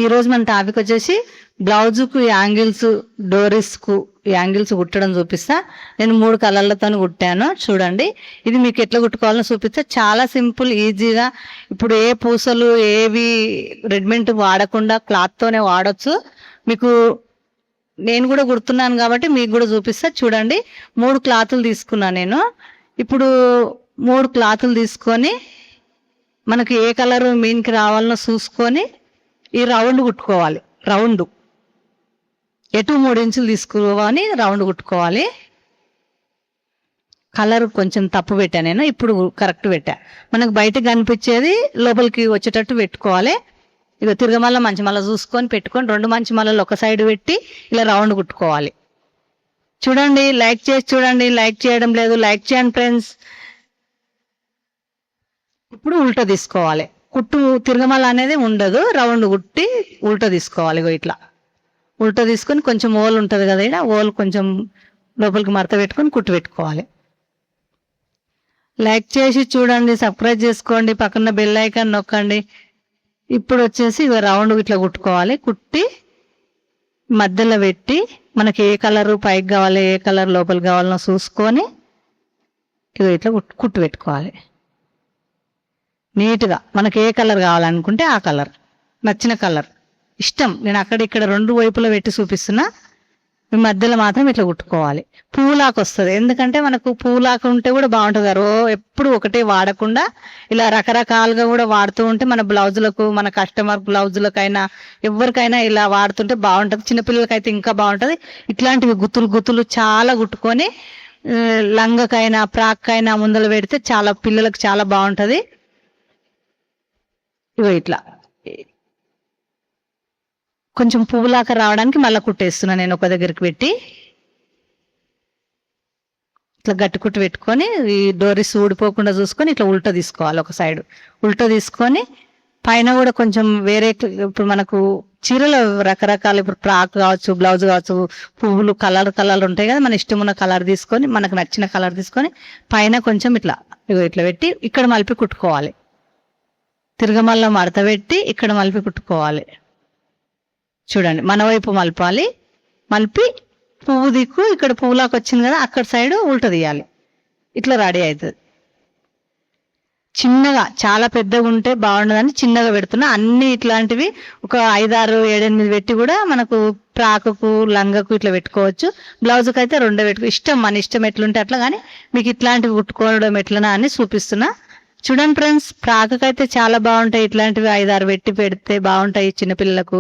ఈరోజు మన టాపిక్ వచ్చేసి బ్లౌజుకు యాంగిల్స్, డోరీస్కు యాంగిల్స్ కుట్టడం చూపిస్తా. నేను 3 కలర్లతో కుట్టాను. చూడండి, ఇది మీకు ఎట్లా కుట్టుకోవాలో చూపిస్తా. చాలా సింపుల్, ఈజీగా. ఇప్పుడు ఏ పూసలు ఏవి రెడీమేడ్ వాడకుండా క్లాత్తోనే వాడచ్చు. మీకు నేను కూడా కుడుతున్నాను కాబట్టి మీకు కూడా చూపిస్తా. చూడండి, 3 క్లాతులు తీసుకున్నాను నేను. ఇప్పుడు 3 క్లాతులు తీసుకొని మనకి ఏ కలర్ మీన్కి రావాలనో చూసుకొని ఈ రౌండ్ కుట్టుకోవాలి. రౌండ్ ఎటు 3 ఇంచులు తీసుకోవాలి, రౌండ్ కుట్టుకోవాలి. కలర్ కొంచెం తప్పు పెట్టా నేను, ఇప్పుడు కరెక్ట్ పెట్టా. మనకు బయటకు కనిపించేది లోపలికి వచ్చేటట్టు పెట్టుకోవాలి. ఇక తిరగమల్ల మంచి మళ్ళీ చూసుకొని పెట్టుకొని 2 మంచి మళ్ళీ ఒక సైడ్ పెట్టి ఇలా రౌండ్ కుట్టుకోవాలి. చూడండి, లైక్ చేసి చూడండి. లైక్ చేయడం లేదు, లైక్ చేయండి ఫ్రెండ్స్. ఇప్పుడు ఉల్టా తీసుకోవాలి. కుట్టు తిరగమల అనేది ఉండదు, రౌండ్ కుట్టి ఉల్టా తీసుకోవాలి. ఇట్లా ఉల్టా తీసుకొని కొంచెం ఓల్ ఉంటుంది కదా, ఇక్కడ ఓల్ కొంచెం లోపలికి మడత పెట్టుకొని కుట్టు పెట్టుకోవాలి. లైక్ చేసి చూడండి, సబ్స్క్రైబ్ చేసుకోండి, పక్కన బెల్ ఐకాన్ నొక్కండి. ఇప్పుడు వచ్చేసి రౌండ్ ఇట్లా కుట్టుకోవాలి. కుట్టి మధ్యలో పెట్టి మనకి ఏ కలర్ పైకి కావాలి, ఏ కలర్ లోపలికి కావాలనో చూసుకొని ఇట్లా కుట్టు పెట్టుకోవాలి నీట్గా. మనకి ఏ కలర్ కావాలనుకుంటే ఆ కలర్, నచ్చిన కలర్ ఇష్టం. నేను అక్కడ ఇక్కడ 2 వైపులా పెట్టి చూపిస్తున్నా. మీ మధ్యలో మాత్రం ఇట్లా కుట్టుకోవాలి. పూలాకు వస్తుంది, ఎందుకంటే మనకు పూలాకు ఉంటే కూడా బాగుంటుంది. ఎప్పుడు ఒకటే వాడకుండా ఇలా రకరకాలుగా కూడా వాడుతూ ఉంటే మన బ్లౌజులకు, మన కస్టమర్ బ్లౌజులకైనా ఎవరికైనా ఇలా వాడుతుంటే బాగుంటుంది. చిన్నపిల్లలకైతే ఇంకా బాగుంటుంది. ఇట్లాంటివి గుత్తులు గుత్తులు చాలా కుట్టుకొని లంగకైనా ఫ్రాక్కైనా ముందర పెడితే చాలా పిల్లలకు చాలా బాగుంటుంది. ఇట్లా కొంచెం పువ్వులాక రావడానికి మళ్ళీ కుట్టేస్తున్నా నేను ఒక దగ్గరికి పెట్టి. ఇట్లా గట్టి కుట్టు పెట్టుకొని ఈ డోరీస్ ఊడిపోకుండా చూసుకొని ఇట్లా ఉల్టా తీసుకోవాలి. ఒక సైడ్ ఉల్టా తీసుకొని పైన కూడా కొంచెం వేరే, ఇప్పుడు మనకు చీరలు రకరకాల, ఇప్పుడు ఫ్రాక్ కావచ్చు, బ్లౌజ్ కావచ్చు, పువ్వులు కలర్ ఉంటాయి కదా, మన ఇష్టం ఉన్న కలర్ తీసుకొని, మనకు నచ్చిన కలర్ తీసుకొని పైన కొంచెం ఇట్లా పెట్టి ఇక్కడ మలిపి కుట్టుకోవాలి. తిరగమల్ల మడత పెట్టి ఇక్కడ మలిపి కుట్టుకోవాలి. చూడండి, మన వైపు మలపాలి. మలిపి పువ్వు దిక్కు ఇక్కడ పువ్వులాకు వచ్చింది కదా, అక్కడ సైడ్ ఉల్టా తీయాలి. ఇట్లా రెడీ అవుతుంది. చిన్నగా, చాలా పెద్దగా ఉంటే బాగుండదని చిన్నగా పెడుతున్నా. అన్ని ఇట్లాంటివి ఒక 5, 6, 7, 8 పెట్టి కూడా మనకు ఫ్రాకుకు, లంగకు ఇట్లా పెట్టుకోవచ్చు. బ్లౌజ్కి అయితే 2 పెట్టుకో, ఇష్టం, మన ఇష్టం ఎట్లుంటే అట్లా. కానీ మీకు ఇట్లాంటివి కుట్టుకోవడం ఎట్లనా అని చూపిస్తున్నా. చూడండి ఫ్రెండ్స్, ఫ్రాకుకి అయితే చాలా బాగుంటాయి. ఇట్లాంటివి 5, 6 పెట్టి పెడితే బాగుంటాయి చిన్నపిల్లలకు.